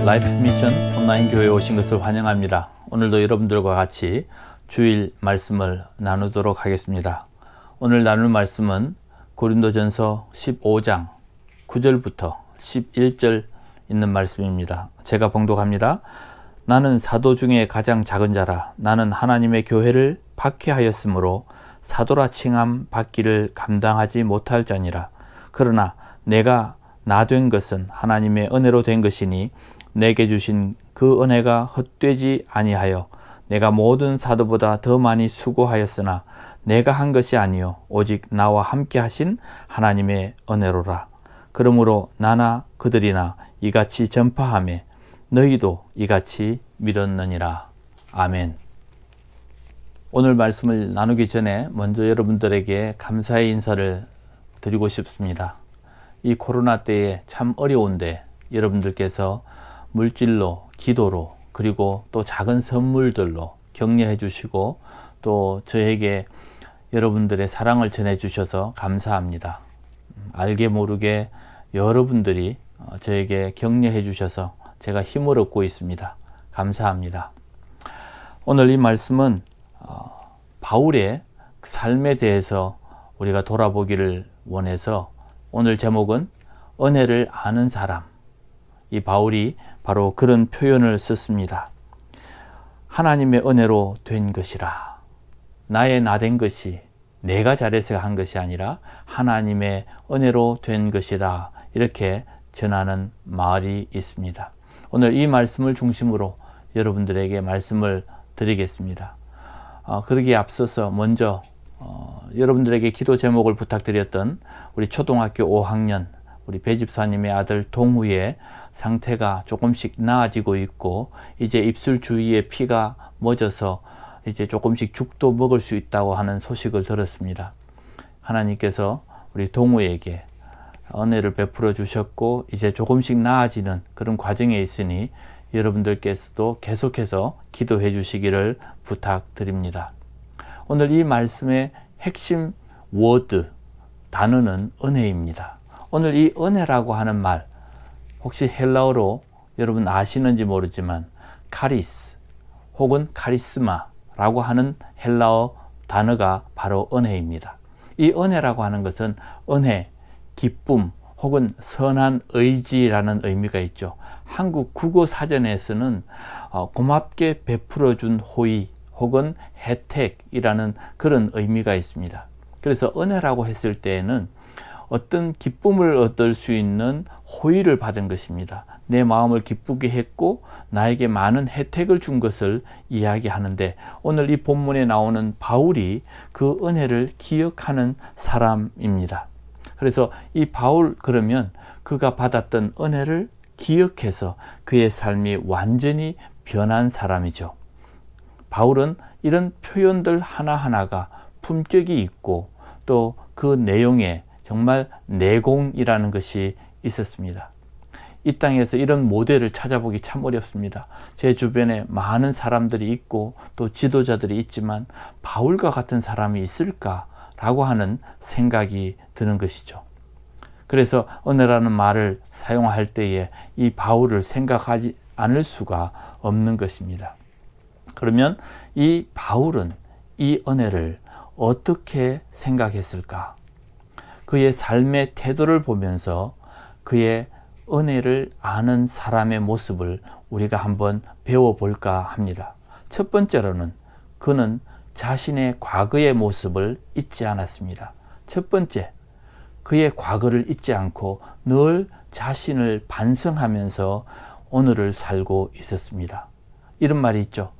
라이프 미션 온라인 교회에 오신 것을 환영합니다. 오늘도 여러분들과 같이 주일 말씀을 나누도록 하겠습니다. 오늘 나눌 말씀은 고린도전서 15장 9절부터 11절 있는 말씀입니다. 제가 봉독합니다. 나는 사도 중에 가장 작은 자라. 나는 하나님의 교회를 박해하였으므로 사도라 칭함 받기를 감당하지 못할 자니라. 그러나 내가 나 된 것은 하나님의 은혜로 된 것이니 내게 주신 그 은혜가 헛되지 아니하여 내가 모든 사도보다 더 많이 수고하였으나 내가 한 것이 아니요 오직 나와 함께 하신 하나님의 은혜로라. 그러므로 나나 그들이나 이같이 전파하매 너희도 이같이 믿었느니라. 아멘. 오늘 말씀을 나누기 전에 먼저 여러분들에게 감사의 인사를 드리고 싶습니다. 이 코로나 때에 참 어려운데 여러분들께서 물질로, 기도로, 그리고 또 작은 선물들로 격려해 주시고 또 저에게 여러분들의 사랑을 전해 주셔서 감사합니다. 알게 모르게 여러분들이 저에게 격려해 주셔서 제가 힘을 얻고 있습니다. 감사합니다. 오늘 이 말씀은 바울의 삶에 대해서 우리가 돌아보기를 원해서 오늘 제목은 은혜를 아는 사람. 이 바울이 바로 그런 표현을 썼습니다. 하나님의 은혜로 된 것이라. 나의 나 된 것이 내가 잘해서 한 것이 아니라 하나님의 은혜로 된 것이라. 이렇게 전하는 말이 있습니다. 오늘 이 말씀을 중심으로 여러분들에게 말씀을 드리겠습니다. 그러기에 앞서서 먼저 여러분들에게 기도 제목을 부탁드렸던 우리 초등학교 5학년 우리 배집사님의 아들 동우의 상태가 조금씩 나아지고 있고 이제 입술 주위에 피가 멎어서 이제 조금씩 죽도 먹을 수 있다고 하는 소식을 들었습니다. 하나님께서 우리 동우에게 은혜를 베풀어 주셨고 이제 조금씩 나아지는 그런 과정에 있으니 여러분들께서도 계속해서 기도해 주시기를 부탁드립니다. 오늘 이 말씀의 핵심 워드, 단어는 은혜입니다. 오늘 이 은혜라고 하는 말, 혹시 헬라어로 여러분 아시는지 모르지만 카리스 혹은 카리스마라고 하는 헬라어 단어가 바로 은혜입니다. 이 은혜라고 하는 것은 은혜, 기쁨 혹은 선한 의지라는 의미가 있죠. 한국 국어 사전에서는 고맙게 베풀어 준 호의 혹은 혜택이라는 그런 의미가 있습니다. 그래서 은혜라고 했을 때에는 어떤 기쁨을 얻을 수 있는 호의를 받은 것입니다. 내 마음을 기쁘게 했고 나에게 많은 혜택을 준 것을 이야기하는데 오늘 이 본문에 나오는 바울이 그 은혜를 기억하는 사람입니다. 그래서 이 바울 그러면 그가 받았던 은혜를 기억해서 그의 삶이 완전히 변한 사람이죠. 바울은 이런 표현들 하나하나가 품격이 있고 또 그 내용에 정말 내공이라는 것이 있었습니다. 이 땅에서 이런 모델을 찾아보기 참 어렵습니다. 제 주변에 많은 사람들이 있고 또 지도자들이 있지만 바울과 같은 사람이 있을까라고 하는 생각이 드는 것이죠. 그래서 은혜라는 말을 사용할 때에 이 바울을 생각하지 않을 수가 없는 것입니다. 그러면 이 바울은 이 은혜를 어떻게 생각했을까? 그의 삶의 태도를 보면서 그의 은혜를 아는 사람의 모습을 우리가 한번 배워볼까 합니다. 첫 번째로는 그는 자신의 과거의 모습을 잊지 않았습니다. 첫 번째, 그의 과거를 잊지 않고 늘 자신을 반성하면서 오늘을 살고 있었습니다. 이런 말이 있죠.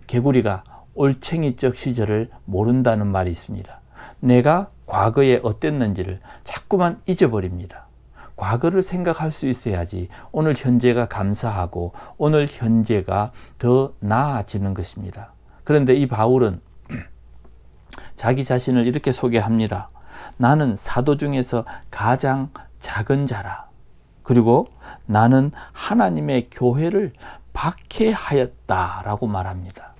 개구리가 올챙이적 시절을 모른다는 말이 있습니다. 내가 과거에 어땠는지를 자꾸만 잊어버립니다. 과거를 생각할 수 있어야지 오늘 현재가 감사하고 오늘 현재가 더 나아지는 것입니다. 그런데 이 바울은 자기 자신을 이렇게 소개합니다. 나는 사도 중에서 가장 작은 자라. 그리고 나는 하나님의 교회를 박해하였다라고 말합니다.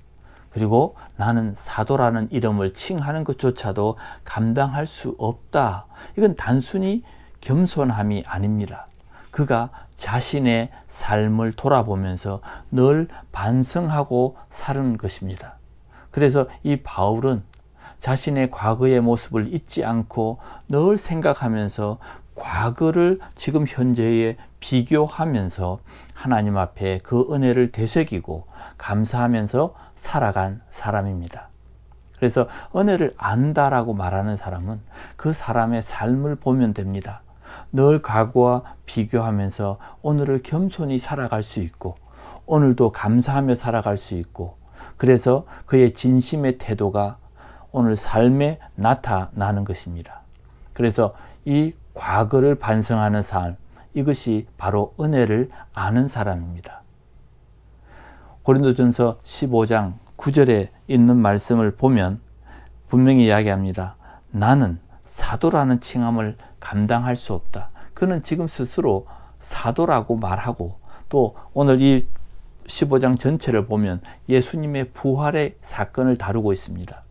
그리고 나는 사도라는 이름을 칭하는 것조차도 감당할 수 없다. 이건 단순히 겸손함이 아닙니다. 그가 자신의 삶을 돌아보면서 늘 반성하고 사는 것입니다. 그래서 이 바울은 자신의 과거의 모습을 잊지 않고 늘 생각하면서 과거를 지금 현재에 비교하면서 하나님 앞에 그 은혜를 되새기고 감사하면서 살아간 사람입니다. 그래서 은혜를 안다라고 말하는 사람은 그 사람의 삶을 보면 됩니다. 늘 과거와 비교하면서 오늘을 겸손히 살아갈 수 있고 오늘도 감사하며 살아갈 수 있고 그래서 그의 진심의 태도가 오늘 삶에 나타나는 것입니다. 그래서 이 과거를 반성하는 삶, 이것이 바로 은혜를 아는 사람입니다. 고린도전서 15장 9절에 있는 말씀을 보면 분명히 이야기합니다. 나는 사도라는 칭함을 감당할 수 없다. 그는 지금 스스로 사도라고 말하고 또 오늘 이 15장 전체를 보면 예수님의 부활의 사건을 다루고 있습니다.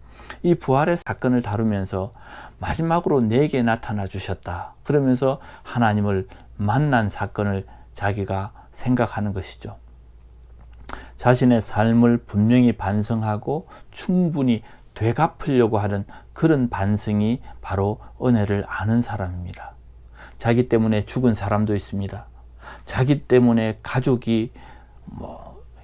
이 부활의 사건을 다루면서 마지막으로 내게 나타나 주셨다. 그러면서 하나님을 만난 사건을 자기가 생각하는 것이죠. 자신의 삶을 분명히 반성하고 충분히 되갚으려고 하는 그런 반성이 바로 은혜를 아는 사람입니다. 자기 때문에 죽은 사람도 있습니다. 자기 때문에 가족이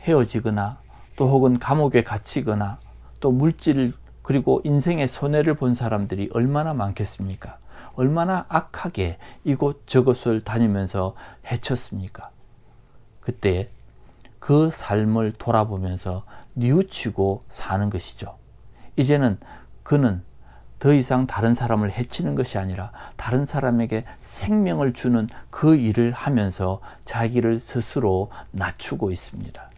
헤어지거나 또 혹은 감옥에 갇히거나 또 물질 그리고 인생의 손해를 본 사람들이 얼마나 많겠습니까? 얼마나 악하게 이곳저곳을 다니면서 헤쳤습니까? 그때 그 삶을 돌아보면서 뉘우치고 사는 것이죠. 이제는 그는 더 이상 다른 사람을 해치는 것이 아니라 다른 사람에게 생명을 주는 그 일을 하면서 자기를 스스로 낮추고 있습니다.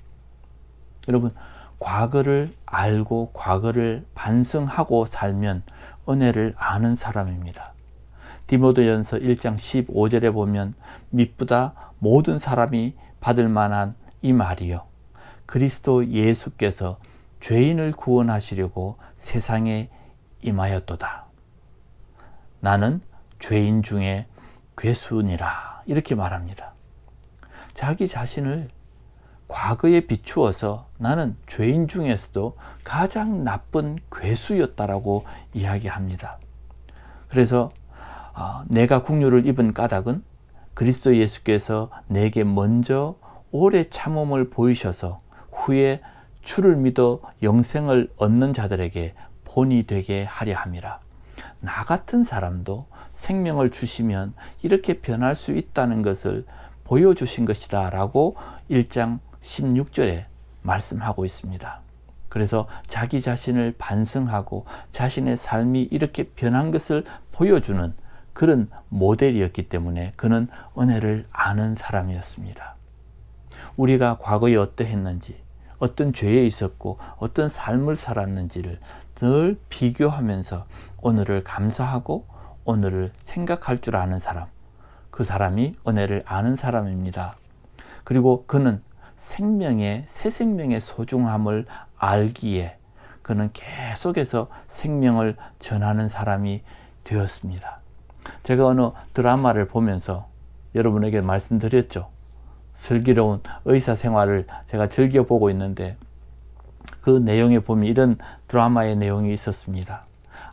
여러분, 과거를 알고 과거를 반성하고 살면 은혜를 아는 사람입니다. 디모데전서 1장 15절에 보면 미쁘다 모든 사람이 받을 만한 이 말이요. 그리스도 예수께서 죄인을 구원하시려고 세상에 임하였도다. 나는 죄인 중에 괴수니라. 이렇게 말합니다. 자기 자신을 과거에 비추어서 나는 죄인 중에서도 가장 나쁜 괴수였다라고 이야기합니다. 그래서 내가 국류를 입은 까닭은 그리스도 예수께서 내게 먼저 오래 참음을 보이셔서 후에 주를 믿어 영생을 얻는 자들에게 본이 되게 하려 함이라. 나 같은 사람도 생명을 주시면 이렇게 변할 수 있다는 것을 보여주신 것이다 라고 1장 16절에 말씀하고 있습니다. 그래서 자기 자신을 반성하고 자신의 삶이 이렇게 변한 것을 보여주는 그런 모델이었기 때문에 그는 은혜를 아는 사람이었습니다. 우리가 과거에 어떠했는지, 어떤 죄에 있었고 어떤 삶을 살았는지를 늘 비교하면서 오늘을 감사하고 오늘을 생각할 줄 아는 사람, 그 사람이 은혜를 아는 사람입니다. 그리고 그는 새 생명의 소중함을 알기에 그는 계속해서 생명을 전하는 사람이 되었습니다. 제가 어느 드라마를 보면서 여러분에게 말씀드렸죠. 슬기로운 의사 생활을 제가 즐겨보고 있는데 그 내용에 보면 이런 드라마의 내용이 있었습니다.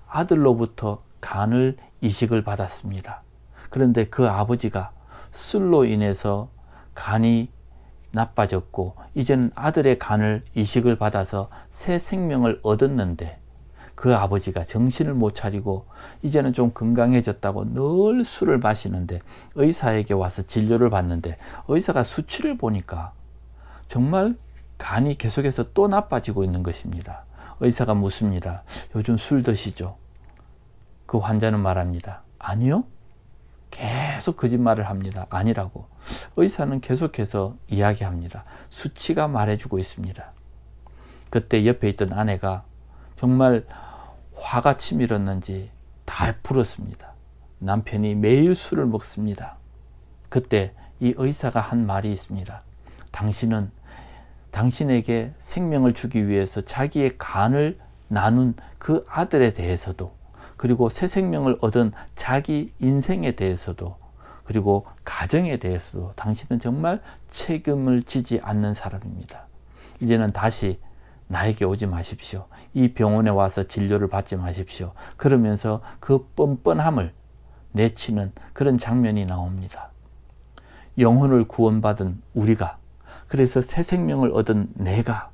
아들로부터 간을 이식을 받았습니다. 그런데 그 아버지가 술로 인해서 간이 나빠졌고 이제는 아들의 간을 이식을 받아서 새 생명을 얻었는데 그 아버지가 정신을 못 차리고 이제는 좀 건강해졌다고 늘 술을 마시는데 의사에게 와서 진료를 받는데 의사가 수치를 보니까 정말 간이 계속해서 또 나빠지고 있는 것입니다. 의사가 묻습니다. 요즘 술 드시죠? 그 환자는 말합니다. 아니요. 계속 거짓말을 합니다. 아니라고. 의사는 계속해서 이야기합니다. 수치가 말해주고 있습니다. 그때 옆에 있던 아내가 정말 화가 치밀었는지 다 불었습니다. 남편이 매일 술을 먹습니다. 그때 이 의사가 한 말이 있습니다. 당신은 당신에게 생명을 주기 위해서 자기의 간을 나눈 그 아들에 대해서도 그리고 새 생명을 얻은 자기 인생에 대해서도 그리고 가정에 대해서도 당신은 정말 책임을 지지 않는 사람입니다. 이제는 다시 나에게 오지 마십시오. 이 병원에 와서 진료를 받지 마십시오. 그러면서 그 뻔뻔함을 내치는 그런 장면이 나옵니다. 영혼을 구원받은 우리가, 그래서 새 생명을 얻은 내가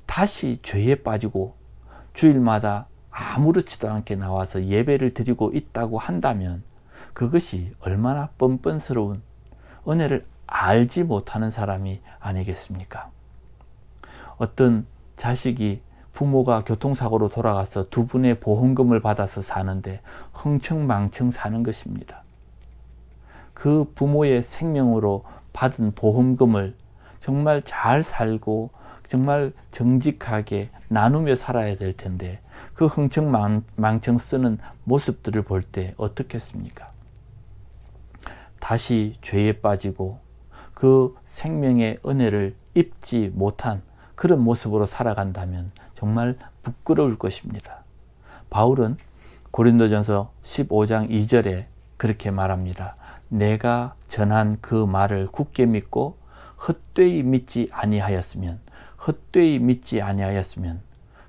다시 죄에 빠지고 주일마다 아무렇지도 않게 나와서 예배를 드리고 있다고 한다면 그것이 얼마나 뻔뻔스러운, 은혜를 알지 못하는 사람이 아니겠습니까? 어떤 자식이 부모가 교통사고로 돌아가서 두 분의 보험금을 받아서 사는데 흥청망청 사는 것입니다. 그 부모의 생명으로 받은 보험금을 정말 잘 살고 정말 정직하게 나누며 살아야 될 텐데 그 흥청망청 쓰는 모습들을 볼 때 어떻겠습니까? 다시 죄에 빠지고 그 생명의 은혜를 입지 못한 그런 모습으로 살아간다면 정말 부끄러울 것입니다. 바울은 고린도전서 15장 2절에 그렇게 말합니다. 내가 전한 그 말을 굳게 믿고 헛되이 믿지 아니하였으면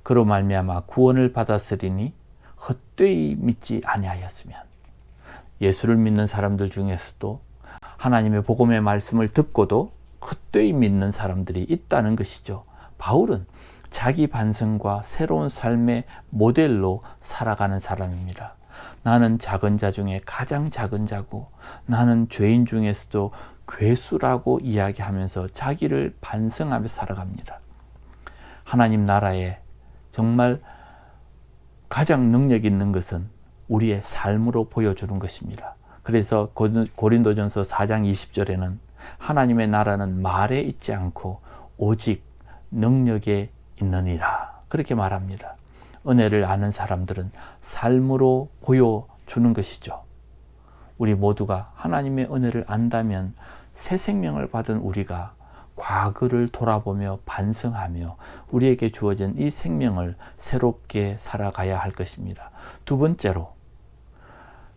그로 말미암아 구원을 받았으리니 헛되이 믿지 아니하였으면. 예수를 믿는 사람들 중에서도 하나님의 복음의 말씀을 듣고도 헛되이 믿는 사람들이 있다는 것이죠. 바울은 자기 반성과 새로운 삶의 모델로 살아가는 사람입니다. 나는 작은 자 중에 가장 작은 자고 나는 죄인 중에서도 괴수라고 이야기하면서 자기를 반성하며 살아갑니다. 하나님 나라에 정말 가장 능력 있는 것은 우리의 삶으로 보여주는 것입니다. 그래서 고린도전서 4장 20절에는 하나님의 나라는 말에 있지 않고 오직 능력에 있느니라 그렇게 말합니다. 은혜를 아는 사람들은 삶으로 보여주는 것이죠. 우리 모두가 하나님의 은혜를 안다면 새 생명을 받은 우리가 과거를 돌아보며 반성하며 우리에게 주어진 이 생명을 새롭게 살아가야 할 것입니다. 두 번째로,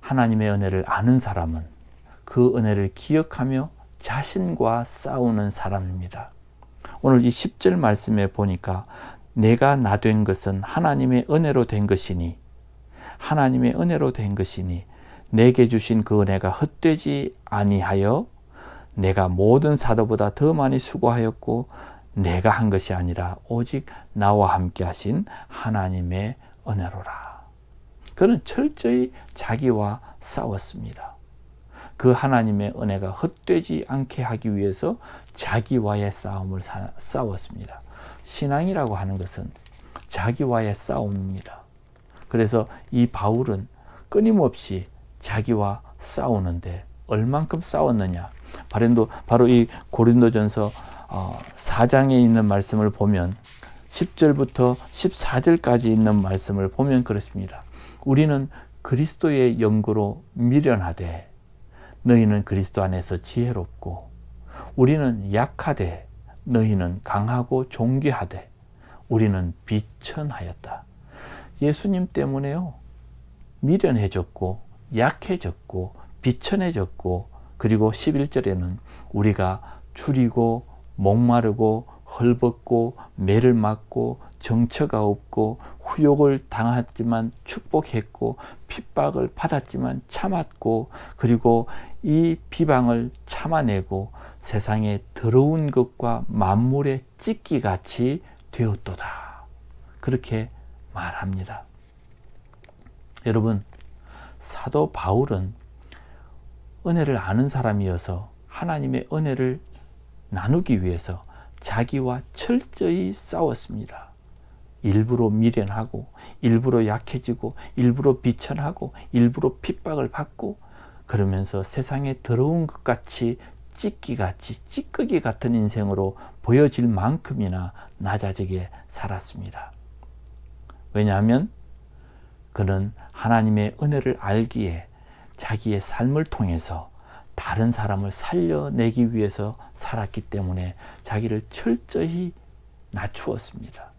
하나님의 은혜를 아는 사람은 그 은혜를 기억하며 자신과 싸우는 사람입니다. 오늘 이 10절 말씀에 보니까 내가 나 된 것은 하나님의 은혜로 된 것이니 내게 주신 그 은혜가 헛되지 아니하여 내가 모든 사도보다 더 많이 수고하였고 내가 한 것이 아니라 오직 나와 함께 하신 하나님의 은혜로라. 그는 철저히 자기와 싸웠습니다. 그 하나님의 은혜가 헛되지 않게 하기 위해서 자기와의 싸움을 싸웠습니다. 신앙이라고 하는 것은 자기와의 싸움입니다. 그래서 이 바울은 끊임없이 자기와 싸우는데 얼만큼 싸웠느냐. 바로 이 고린도전서 4장에 있는 말씀을 보면 10절부터 14절까지 있는 말씀을 보면 그렇습니다. 우리는 그리스도의 영구로 미련하되 너희는 그리스도 안에서 지혜롭고 우리는 약하되 너희는 강하고 존귀하되 우리는 비천하였다. 예수님 때문에요. 미련해졌고 약해졌고 비천해졌고 그리고 11절에는 우리가 줄이고 목마르고 헐벗고 매를 맞고 정처가 없고 후욕을 당했지만 축복했고 핍박을 받았지만 참았고 그리고 이 비방을 참아내고 세상에 더러운 것과 만물의 찢기같이 되었도다. 그렇게 말합니다. 여러분, 사도 바울은 은혜를 아는 사람이어서 하나님의 은혜를 나누기 위해서 자기와 철저히 싸웠습니다. 일부러 미련하고 일부러 약해지고 일부러 비천하고 일부러 핍박을 받고 그러면서 세상에 더러운 것 같이 찢기같이 찌꺼기 같은 인생으로 보여질 만큼이나 낮아지게 살았습니다. 왜냐하면 그는 하나님의 은혜를 알기에 자기의 삶을 통해서 다른 사람을 살려내기 위해서 살았기 때문에 자기를 철저히 낮추었습니다.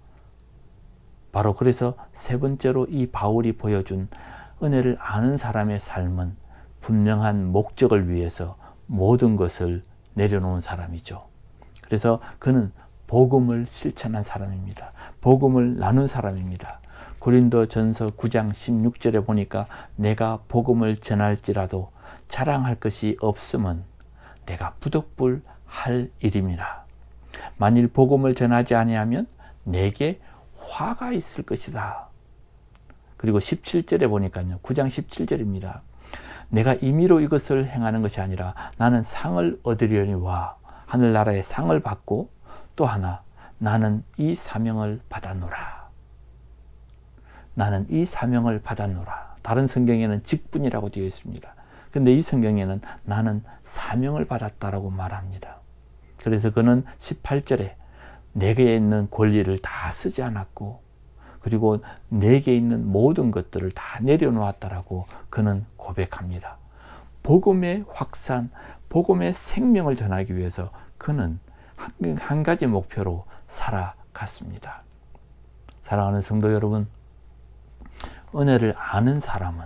바로 그래서 세 번째로 이 바울이 보여준 은혜를 아는 사람의 삶은 분명한 목적을 위해서 모든 것을 내려놓은 사람이죠. 그래서 그는 복음을 실천한 사람입니다. 복음을 나눈 사람입니다. 고린도전서 9장 16절에 보니까 내가 복음을 전할지라도 자랑할 것이 없음은 내가 부득불할 일임이라. 만일 복음을 전하지 아니하면 내게 화가 있을 것이다. 그리고 17절에 보니까요. 9장 17절입니다. 내가 임의로 이것을 행하는 것이 아니라 나는 상을 얻으려니와 하늘나라의 상을 받고 또 하나 나는 이 사명을 받았노라. 나는 이 사명을 받았노라. 다른 성경에는 직분이라고 되어 있습니다. 근데 이 성경에는 나는 사명을 받았다라고 말합니다. 그래서 그는 18절에 내게 있는 권리를 다 쓰지 않았고 그리고 내게 있는 모든 것들을 다 내려놓았다라고 그는 고백합니다. 복음의 확산, 복음의 생명을 전하기 위해서 그는 한 가지 목표로 살아갔습니다. 사랑하는 성도 여러분, 은혜를 아는 사람은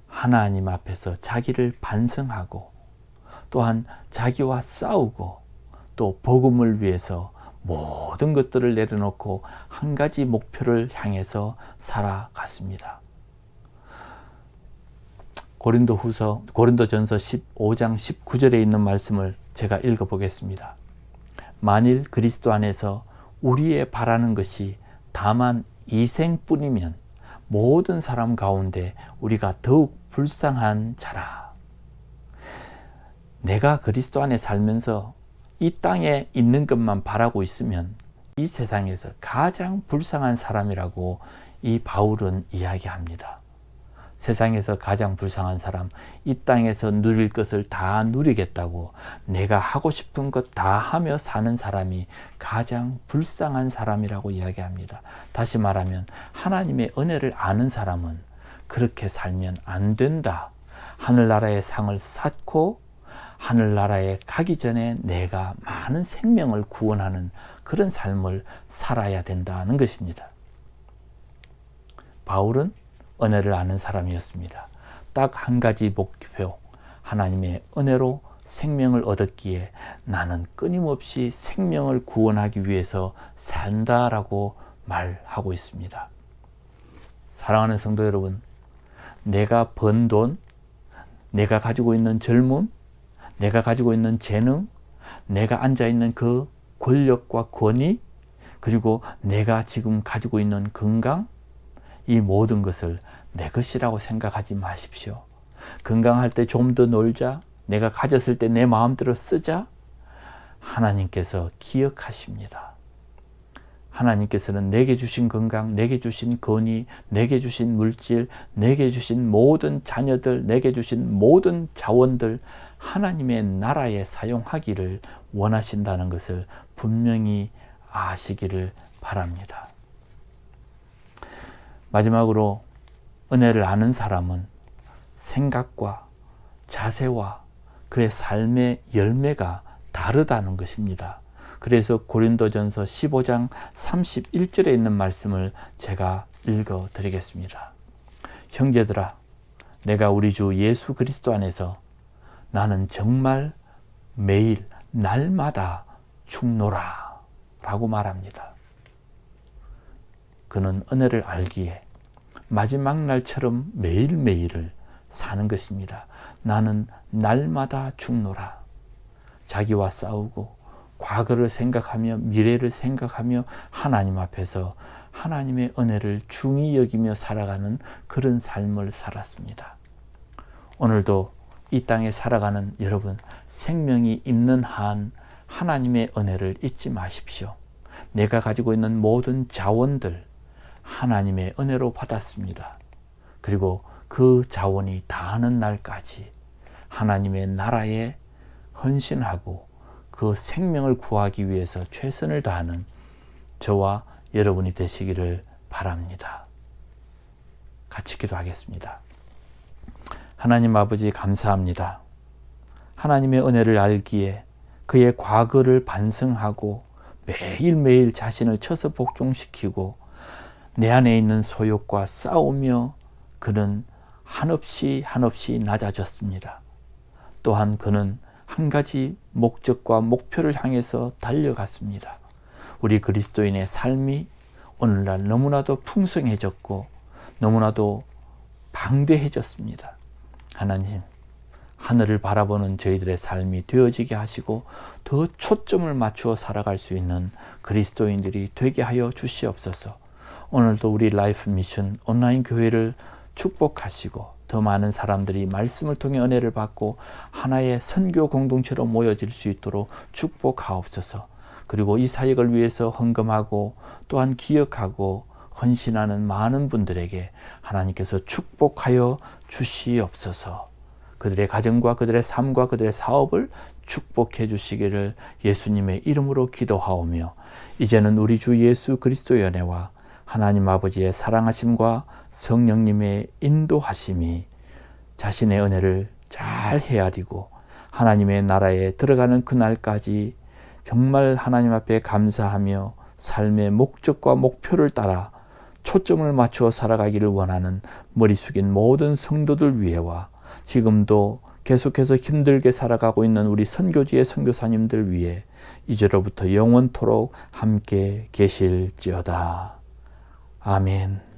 하나님 앞에서 자기를 반성하고 또한 자기와 싸우고 또 복음을 위해서 모든 것들을 내려놓고 한 가지 목표를 향해서 살아갔습니다. 고린도전서 15장 19절에 있는 말씀을 제가 읽어보겠습니다. 만일 그리스도 안에서 우리의 바라는 것이 다만 이생뿐이면 모든 사람 가운데 우리가 더욱 불쌍한 자라. 내가 그리스도 안에 살면서 이 땅에 있는 것만 바라고 있으면 이 세상에서 가장 불쌍한 사람이라고 이 바울은 이야기합니다. 세상에서 가장 불쌍한 사람, 이 땅에서 누릴 것을 다 누리겠다고 내가 하고 싶은 것 다 하며 사는 사람이 가장 불쌍한 사람이라고 이야기합니다. 다시 말하면 하나님의 은혜를 아는 사람은 그렇게 살면 안 된다. 하늘나라의 상을 쌓고 하늘나라에 가기 전에 내가 많은 생명을 구원하는 그런 삶을 살아야 된다는 것입니다. 바울은 은혜를 아는 사람이었습니다. 딱 한 가지 목표, 하나님의 은혜로 생명을 얻었기에 나는 끊임없이 생명을 구원하기 위해서 산다라고 말하고 있습니다. 사랑하는 성도 여러분, 내가 번 돈, 내가 가지고 있는 젊음, 내가 가지고 있는 재능, 내가 앉아있는 그 권력과 권위, 그리고 내가 지금 가지고 있는 건강, 이 모든 것을 내 것이라고 생각하지 마십시오. 건강할 때 좀 더 놀자, 내가 가졌을 때 내 마음대로 쓰자. 하나님께서 기억하십니다. 하나님께서는 내게 주신 건강, 내게 주신 권위, 내게 주신 물질, 내게 주신 모든 자녀들, 내게 주신 모든 자원들 하나님의 나라에 사용하기를 원하신다는 것을 분명히 아시기를 바랍니다. 마지막으로 은혜를 아는 사람은 생각과 자세와 그의 삶의 열매가 다르다는 것입니다. 그래서 고린도전서 15장 31절에 있는 말씀을 제가 읽어 드리겠습니다. 형제들아, 내가 우리 주 예수 그리스도 안에서 나는 정말 매일 날마다 죽노라 라고 말합니다. 그는 은혜를 알기에 마지막 날처럼 매일매일을 사는 것입니다. 나는 날마다 죽노라. 자기와 싸우고 과거를 생각하며 미래를 생각하며 하나님 앞에서 하나님의 은혜를 중히 여기며 살아가는 그런 삶을 살았습니다. 오늘도 이 땅에 살아가는 여러분, 생명이 있는 한 하나님의 은혜를 잊지 마십시오. 내가 가지고 있는 모든 자원들 하나님의 은혜로 받았습니다. 그리고 그 자원이 다하는 날까지 하나님의 나라에 헌신하고 그 생명을 구하기 위해서 최선을 다하는 저와 여러분이 되시기를 바랍니다. 같이 기도하겠습니다. 하나님 아버지 감사합니다. 하나님의 은혜를 알기에 그의 과거를 반성하고 매일매일 자신을 쳐서 복종시키고 내 안에 있는 소욕과 싸우며 그는 한없이 낮아졌습니다. 또한 그는 한 가지 목적과 목표를 향해서 달려갔습니다. 우리 그리스도인의 삶이 오늘날 너무나도 풍성해졌고 너무나도 방대해졌습니다. 하나님, 하늘을 바라보는 저희들의 삶이 되어지게 하시고 더 초점을 맞추어 살아갈 수 있는 그리스도인들이 되게 하여 주시옵소서. 오늘도 우리 라이프 미션 온라인 교회를 축복하시고 더 많은 사람들이 말씀을 통해 은혜를 받고 하나의 선교 공동체로 모여질 수 있도록 축복하옵소서. 그리고 이 사역을 위해서 헌금하고 또한 기억하고 헌신하는 많은 분들에게 하나님께서 축복하여 주시옵소서. 그들의 가정과 그들의 삶과 그들의 사업을 축복해 주시기를 예수님의 이름으로 기도하오며, 이제는 우리 주 예수 그리스도의 은혜와 하나님 아버지의 사랑하심과 성령님의 인도하심이 자신의 은혜를 잘 헤아리고 하나님의 나라에 들어가는 그날까지 정말 하나님 앞에 감사하며 삶의 목적과 목표를 따라 초점을 맞추어 살아가기를 원하는 머리 숙인 모든 성도들 위해와 지금도 계속해서 힘들게 살아가고 있는 우리 선교지의 선교사님들 위해 이제로부터 영원토록 함께 계실지어다. 아멘.